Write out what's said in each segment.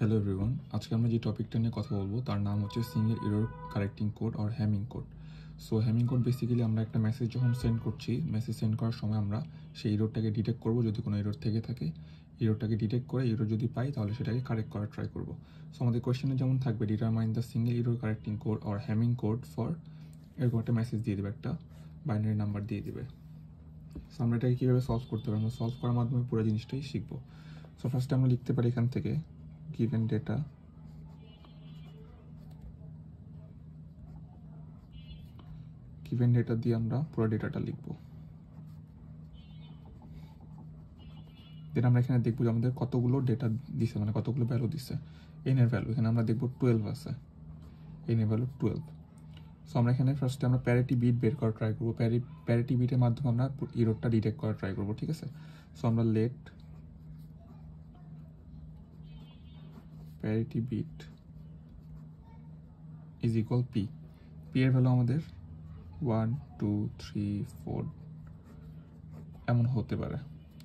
Hello everyone, আজকে আমরা যে টপিকটা নিয়ে কথা বলবো তার নাম হচ্ছে single error correcting code or Hamming code. So Hamming code basically আমরা একটা মেসেজ যখন সেন্ড করছি, মেসেজ সেন্ড করার সময় আমরা সেই এররটাকে ডিটেক্ট করব। যদি কোনো এরর থেকে থাকে, এররটাকে ডিটেক্ট করে এরর যদি পাই তাহলে সেটাকে কারেক্ট করার ট্রাই করব। সো আমাদের কোয়েশ্চেনে যেমন থাকবে determine the single error correcting code or Hamming code for, এরকম একটা মেসেজ দিয়ে দেবে, একটা বাইনারি নাম্বার দিয়ে দিবে। সো আমরা এটাকে কীভাবে সলভ করতে পারি, আমরা সলভ করার মাধ্যমে পুরো জিনিসটাই শিখবো। সো ফার্স্টে আমরা লিখতে পারি এখান থেকে given data দিয়ে আমরা পুরো ডেটাটা লিখবো। দেন আমরা এখানে দেখবো যে আমাদের কতগুলো ডেটা দিছে, মানে কতগুলো ভ্যালু দিছে। এন এর ভ্যালু এখানে আমরা দেখবো 12 আছে, এন এর ভ্যালু 12। সো আমরা এখানে ফার্স্টে আমরা প্যারিটি বিট বের করার ট্রাই করবো। প্যারিটি বিটের মাধ্যমে আমরা এররটা ডিটেক্ট করার ট্রাই করবো, ঠিক আছে। সো আমরা let parity bit is equal P এর ভ্যালু আমাদের 1 2 3 4 এমন হতে পারে।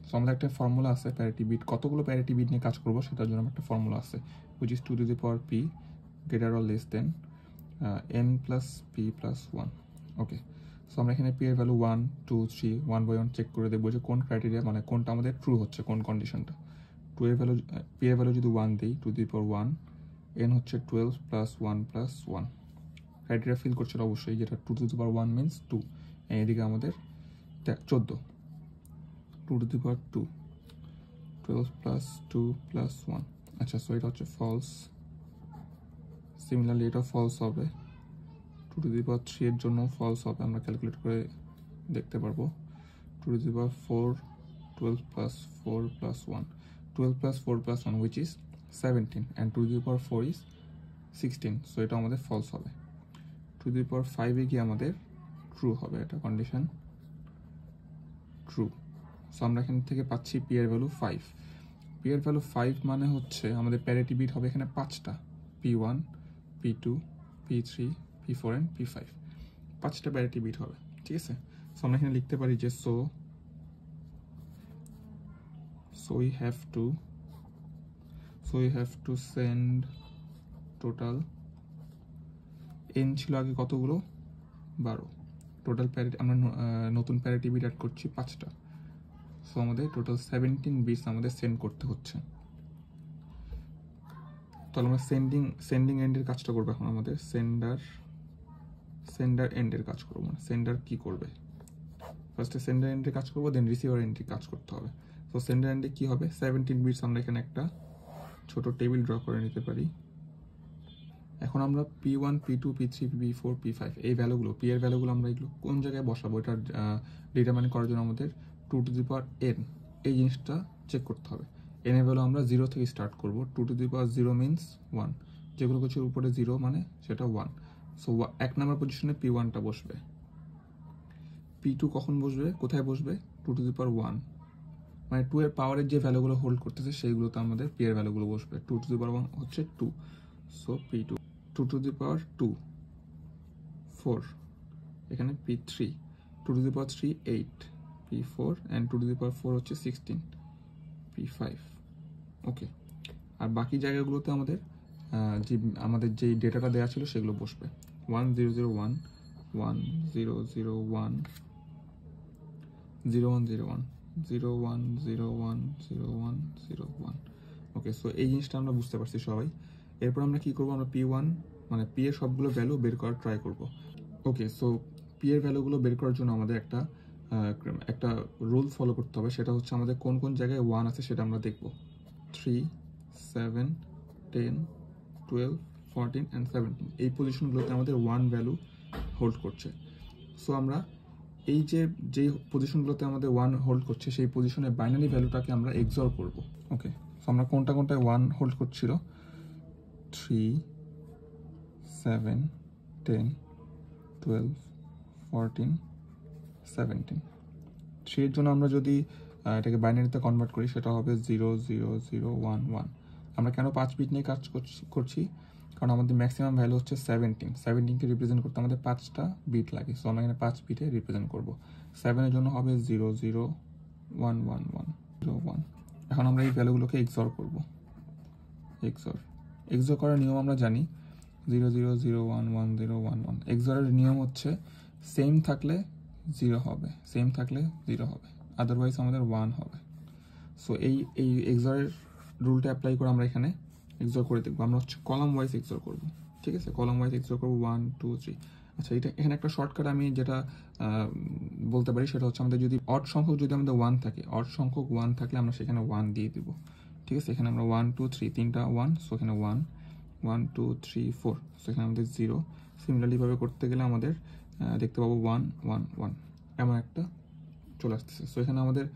সো আমাদের একটা ফর্মুলা আছে প্যারিটি বিট, কতগুলো প্যারিটি বিট নিয়ে কাজ করবো সেটার জন্য একটা ফর্মুলা আছে, which is 2 to the power p greater or less than n plus p plus 1. Okay, so আমরা এখানে p এর ভ্যালু 1 2 3 1 by 1 চেক করে দেখবো যে কোন ক্রাইটেরিয়া, মানে কোনটা আমাদের ট্রু হচ্ছে, কোন কন্ডিশনটা। p এর ভ্যালু যদি 1 দিই, 2 to the power 1, n হচ্ছে 12 plus 1 plus 1, ক্রাইটেরিয়া ফিল করছে অবশ্যই, যেটা 2 to the power 1 means 2, এদিকে আমাদের 14, 2 to the power 2, 12 plus 2 plus 1। আচ্ছা, সো এটা হচ্ছে ফলস। সিমিলারলি এটা ফলস হবে, 2 to the power 3 এর জন্য ফলস হবে, আমরা ক্যালকুলেট করে দেখতে পারবো। 2 to the power 4, 12 plus 4 plus 1, 12 plus 4 plus 1 which is 17, and 2 to the power 4 is 16, so এটা আমাদের ফলস হবে। 2 to the power 5 এ গিয়ে আমাদের ট্রু হবে, এটা কন্ডিশন ট্রু। সো আমরা এখান থেকে পাচ্ছি পি এর ভ্যালু 5। পি এর ভ্যালু 5 মানে হচ্ছে আমাদের প্যারিটি বিট হবে এখানে 5টা, P1 P2 P3 P4 and P5, 5টা প্যারিটি বিট হবে, ঠিক আছে। সো আমরা এখানে লিখতে পারি যে so we have to send total n ছিল আগে কতগুলো, 12, টোটাল প্যারিটি আমরা নতুন প্যারিটি বিট অ্যাড করছি 5টা। সো আমাদের টোটাল 17 বিটস আমাদের সেন্ড করতে হচ্ছে। তাহলে আমরা সেন্ডিং এন্ডের কাজটা করবো। এখন আমাদের সেন্ডার এন্ডের কাজ করবো। মানে সেন্ডার কি করবে, ফার্স্টে সেন্ডার এন্ডের কাজ করবো, দেন রিসিভার এন্ডের কাজ করতে হবে। তো সেন্ডার এন্ডে কি হবে, 17 বিটস আমরা এখানে একটা ছোট টেবিল ড্র করে নিতে পারি। এখন আমরা P1 P2 P3 P4 P5 এই ভ্যালুগুলো, পি এর ভ্যালুগুলো আমরা এগুলো কোন জায়গায় বসাবো, এটা ডিটারমাইন করার জন্য আমাদের 2 to the power n এই জিনিসটা চেক করতে হবে। n এর ভ্যালু আমরা 0 থেকে স্টার্ট করব। 2 to the power 0 মিনস 1, যেগুলো কিছুর উপরে 0 মানে সেটা 1। সো 1 নম্বর পজিশনে P1টা বসবে। P2 কখন বসবে, কোথায় বসবে, 2 to the power 1, মানে 2 এর পাওয়ারের যে ভ্যালুগুলো হোল্ড করতেছে সেইগুলোতে আমাদের পি এর ভ্যালুগুলো বসবে। 2 to the power 1 হচ্ছে 2, so P2। 2 to the power 2 4, এখানে P3, 2 to the power 3 8, P4, and 2 to the power 4 হচ্ছে 16, P5। ওকে, আর বাকি জায়গাগুলোতে আমাদের যে ডেটাটা দেওয়া ছিল সেগুলো বসবে। 1001 1001 0101 0101 0101। ওকে, সো এই জিনিসটা আমরা বুঝতে পারছি সবাই। এরপর আমরা কি করবো, আমরা P1 মানে পি এর সবগুলো ভ্যালু বের করার ট্রাই করব। ওকে, সো পি এর ভ্যালুগুলো বের করার জন্য আমাদের একটা রুল ফলো করতে হবে, সেটা হচ্ছে আমাদের কোন কোন জায়গায় 1 আছে সেটা আমরা দেখব। 3 7 10 12 14 and 17 এই পজিশনগুলোতে আমাদের 1 ভ্যালু হোল্ড করছে। সো আমরা এই যে পজিশনগুলোতে আমাদের 1 হোল্ড করছে সেই পজিশনের বাইনারি ভ্যালুটাকে আমরা এক্সর করব। ওকে, সো আমরা কোনটায় 1 হোল্ড করছিল, 3 7 10 12 14 17। 3 এর জন্য আমরা যদি এটাকে বাইনারিতে কনভার্ট করি সেটা হবে 0 0 0 1 1। আমরা কেন 5 বিট নিয়ে কাজ করছি, কারণ আমাদের ম্যাক্সিমাম ভ্যালু হচ্ছে 17কে রিপ্রেজেন্ট করতে আমাদের 5টা বিট লাগে। সো আমরা এখানে 5 বিটে রিপ্রেজেন্ট করবো। 7 এর জন্য হবে 0 0 1 1 1 0 1। এখন আমরা এই ভ্যালুগুলোকে এক্সর করবো। এক্সর। এক্সর করার নিয়ম আমরা জানি 0 0 0 1 1 0 1 1। এক্সরের নিয়ম হচ্ছে সেম থাকলে 0 হবে, সেম থাকলে 0 হবে, আদারওয়াইজ আমাদের 1 হবে। সো এই এক্সরের রুলটা অ্যাপ্লাই করে আমরা এখানে এক্সর করে দেখবো। আমরা হচ্ছে কলাম ওয়াইজ এক্সর করবো, ঠিক আছে? কলাম ওয়াইজ এক্সর করবো 1 2 3। আচ্ছা, এটা এখানে একটা শর্টকাট আমি যেটা বলতে পারি সেটা হচ্ছে আমাদের যদি অড সংখ্যক যদি আমাদের 1 থাকে, অড সংখ্যক 1 থাকলে আমরা সেখানে 1 দিয়ে দিব, ঠিক আছে? এখানে আমরা 1 2 3 তিনটা 1, সো এখানে 1 1 2 3 4, সো এখানে আমাদের 0। সিমিলারলি ভাবে করতে গেলে আমাদের দেখতে পাবো 1 1 1 এমন একটা চলে আসতেছে। সো এখানে আমাদের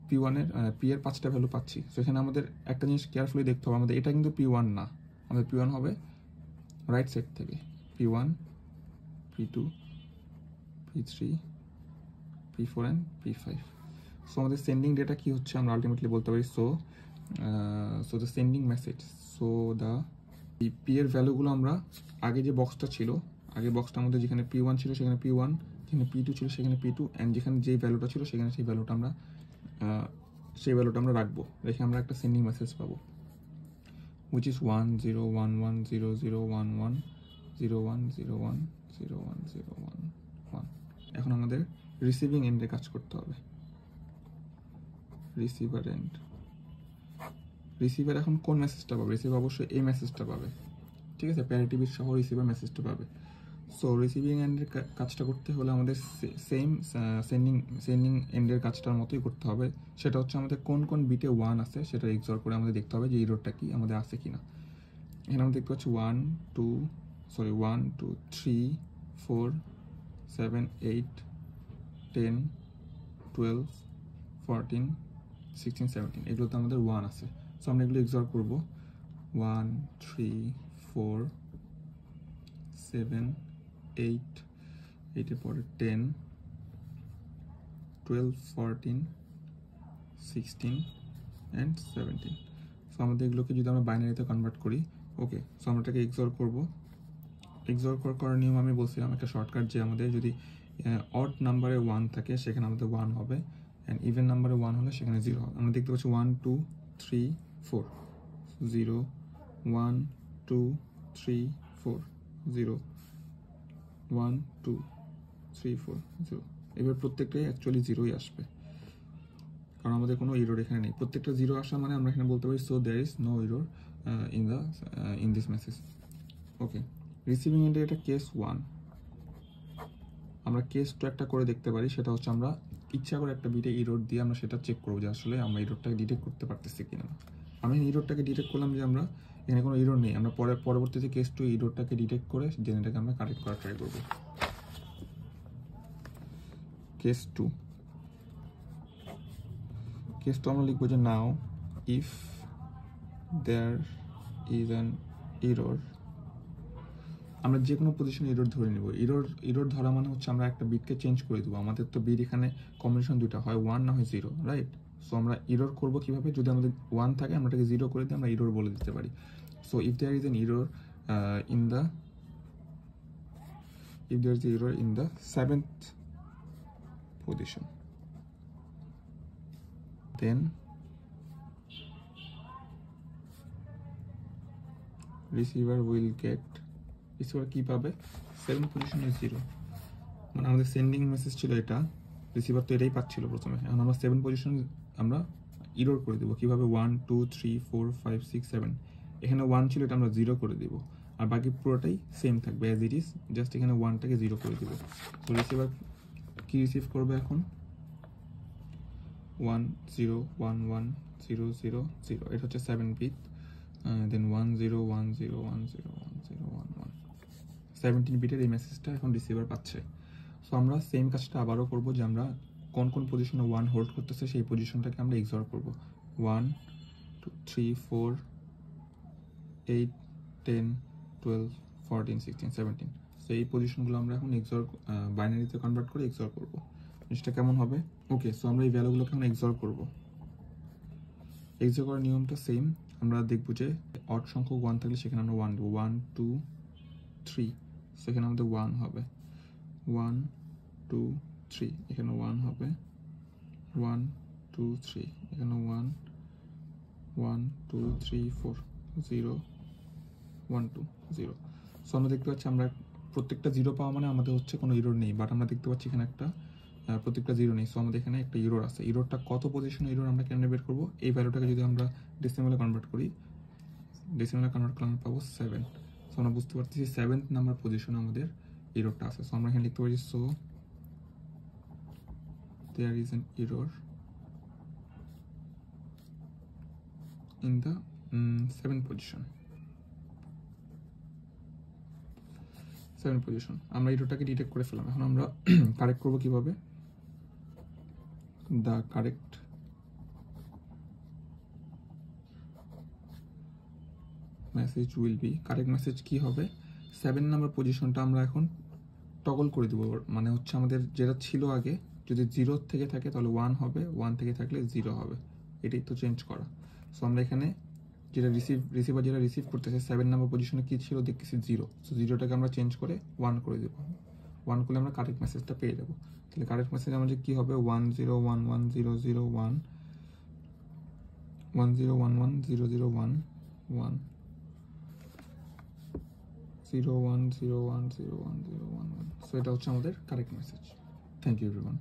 P1 এর P এর 5টা ভ্যালু পাচ্ছি। সো এখানে আমাদের একটা জিনিস কেয়ারফুলি দেখতে হবে, আমাদের এটা কিন্তু P1 না, আমাদের P1 হবে রাইট সাইড থেকে P1 P2 P3 P4 and P5। So আমাদের সেন্ডিং ডেটা কি হচ্ছে আমরা আলটিমেটলি বলতে পারি so the sending message, so the P এর ভ্যালুগুলো আমরা আগে যে বক্সটা ছিল, আগে বক্সটার মধ্যে যেখানে P1 ছিল সেখানে P1, যেখানে P2 ছিল সেখানে P2, অ্যান্ড যেখানে যেই ভ্যালুটা ছিল সেখানে সেই ভ্যালুটা আমরা রাখবো, রেখে আমরা একটা সেন্ডিং মেসেজ পাবো, which is 1 0 1 1 0 0 1 1 0 1 0 1 0 1 0 1 1। এখন আমাদের রিসিভিং এন্ডে কাজ করতে হবে। রিসিভার এন্ড, রিসিভার এখন কোন মেসেজটা পাবে? রিসিভার অবশ্যই এই মেসেজটা পাবে, ঠিক আছে? প্যারিটি বিট সহ রিসিভার মেসেজটা পাবে। সো রিসিভিং এন্ডের কাজটা করতে হলে আমাদের সেম সেন্ডিং এন্ডের কাজটার মতোই করতে হবে। সেটা হচ্ছে আমাদের কোন কোন বিটে 1 আছে সেটা এক্সর করে আমাদের দেখতে হবে যে এররটা কি আমাদের আছে কিনা। এখানে আমরা দেখতে পাচ্ছি 1 2 3 4 7 8 10 12 14 16 17, এগুলোতে আমাদের 1 আছে। সো আমরা এগুলো এক্সর করবো 1 3 4 7 8, 8 পরে 10 12 14 16 and 17। সো আমাদের এগুলোকে যদি আমরা বাইনারিতে কনভার্ট করি, ওকে, সো আমরা এটাকে এক্সর করবো। এক্সর করার নিয়ম আমি বলছিলাম একটা শর্টকাট, যে আমাদের যদি অড নাম্বারে 1 থাকে সেখানে আমাদের 1 হবে, অ্যান্ড ইভেন নাম্বারে 1 হলে সেখানে 0 হবে। আমরা দেখতে পাচ্ছি 1 2 3 4 0 1 2 3 4 0 1 2 3 4 0। এবার প্রত্যেকটাই অ্যাকচুয়ালি 0ই আসবে, কারণ আমাদের কোনো এরর এখানে নেই। প্রত্যেকটা 0 আসা মানে আমরা এখানে বলতে পারি so there is no error in this message. Okay, receiving এন্ডে এটা কেস 1। আমরা কেস 2 একটা করে দেখতে পারি, সেটা হচ্ছে আমরা ইচ্ছা করে একটা বিটে এরর দিয়ে আমরা সেটা চেক করবো যে আসলে আমরা এররটাকে ডিটেক্ট করতে পারতেছি কিনা। আমি এররটাকে ডিটেক্ট করলাম যে আমরা এখানে কোনো এরর নেই, আমরা পরবর্তীতে কেস 2 এররটাকে ডিটেক্ট করে দেন এটাকে আমরা কারেক্ট করার ট্রাই করবো। কেস 2 আমরা লিখবো যে now if there is an error, আমরা যে কোনো পজিশনে এরর ধরে নিব। এরর ধরা মানে হচ্ছে আমরা একটা বিটকে চেঞ্জ করে দেবো। আমাদের তো বিট এখানে কম্বিনেশন দুইটা, হয় 1 না হয় 0, রাইট? সো আমরা এরর করবো কিভাবে? যদি আমাদের 1 থাকে আমরা এটাকে 0 করে দিয়ে আমরা এরর বলে দিতে পারি। So if there is an error in the 7th position, then receiver কি পাবে? 7 পজিশন ইজ 0, মানে আমাদের সেন্ডিং মেসেজ ছিল এটা, রিসিভার তো এটাই পাচ্ছিল প্রথমে। এখন আমরা 7 পজিশন আমরা এরর করে দেবো কিভাবে? 1 2 3 4 5 6 7, এখানে 1 ছিল, এটা আমরা 0 করে দেবো, আর বাকি পুরোটাই সেম থাকবে অ্যাজ ইট ইজ, জাস্ট এখানে 1টাকে 0 করে দেবো। তো রিসিভার কি রিসিভ করবে এখন? 1 0 1 1 0 0 0, এটা হচ্ছে 7 বিট, দেন 1 0 1 0 1 0 1 0 1 1, 17 বিটের এই মেসেজটা এখন রিসিভার পাচ্ছে। সো আমরা সেম কাজটা আবারও করবো, যে আমরা কোন কোন পজিশনে 1 হোল্ড করতেছে সেই পজিশনটাকে আমরা এক্সর করবো। 1 2 3 4 8 10 12 14 16 17, সো এই পজিশনগুলো আমরা এখন এক্সর বাইনারিতে কনভার্ট করে এক্সর করবো। জিনিসটা কেমন হবে? ওকে, সো আমরা এই ভ্যালুগুলোকে এখন এক্সর করবো। এক্সর করার নিয়মটা সেম, আমরা দেখবো যে অড সংখ্যক 1 থাকলে সেখানে আমরা 1 দেবো, 1 2 3, সেখানে আমাদের 1 হবে, 1 2 3, এখানে 1 হবে, 1 2 3, এখানে 1 1 2 3 4, 0 1 2 0। সো আমরা দেখতে পাচ্ছি আমরা প্রত্যেকটা জিরো পাওয়া মানে আমাদের হচ্ছে কোনো ইরোর নেই, বাট আমরা দেখতে পাচ্ছি এখানে একটা প্রত্যেকটা জিরো নেই। সো আমাদের এখানে একটা ইরোর আছে। ইরোরটা কত পজিশনে ইরোর আমরা কেমনে বের করবো? এই ভ্যালুটাকে যদি আমরা ডেসিমেলে কনভার্ট করি, ডেসিমেলে কনভার্ট করলে আমরা পাবো 7। সো আমরা বুঝতে পারতেছি 7th নাম্বার পজিশনে আমাদের ইরোরটা আছে। সো আমরা এখানে লিখতে পারি so there is an error in the 7th position। 7th position আমরা এরোটাকে ডিটেক্ট করে ফেলাম। এখন আমরা কারেক্ট করবো কিভাবে? the correct message will be, correct message কি হবে? 7 নাম্বার পজিশনটা আমরা এখন টগল করে দেবো, মানে হচ্ছে আমাদের যেটা ছিল আগে যদি 0 থেকে থাকে তাহলে 1 হবে, 1 থেকে থাকলে 0 হবে, এটাই তো চেঞ্জ করা। সো আমরা এখানে যেটা রিসিভার যেটা রিসিভ করতেছে 7 নাম্বার পজিশনে কি ছিল দেখতেছি 0। সো 0টাকে আমরা চেঞ্জ করে 1 করে দেবো। 1 করলে আমরা কারেক্ট মেসেজটা পেয়ে যাবো। তাহলে কারেক্ট মেসেজ আমাদের কি হবে? 1 0 1 1 0 0 1 1 0 1 1 0 0 1 1 0 1 0 1 0 1 0 1 1। সো এটা হচ্ছে আমাদের correct message. Thank you everyone.